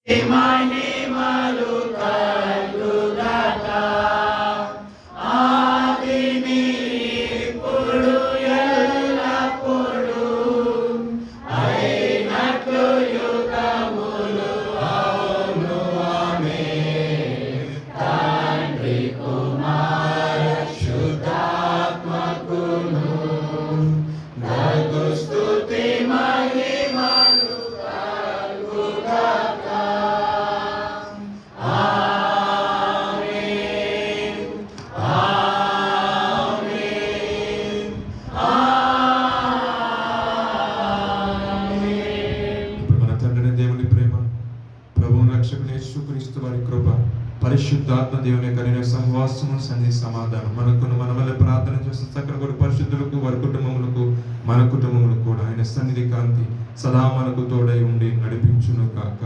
మహిమలు కలుగాక ఆదిని ఇప్పుడు ఎల్లప్పుడు అయినట్లు యుగములు అవును ఆమేన్. తండ్రి కుమార శుద్ధాత్మకును నగు స్తుతి మహిమలు కలుగాక ఆమేన్ ఆమేన్ ఆమేన్. మన తండ్రి దేవుని ప్రేమ, ప్రభువు రక్షకుని యేసుక్రీస్తు వారి కృప, పరిశుద్ధాత్మ దేవుని కలిగిన సహవాసము, సంధి సమాధానం మనకును మన వల్ల ప్రార్థన చేసిన సకల కూడా పరిశుద్ధులకు వారి కుటుంబములకు మన కుటుంబములకు కూడా ఆయన సన్నిధి కాంతి సదా మనకు తోడై ఉండి నడిపించును కాక.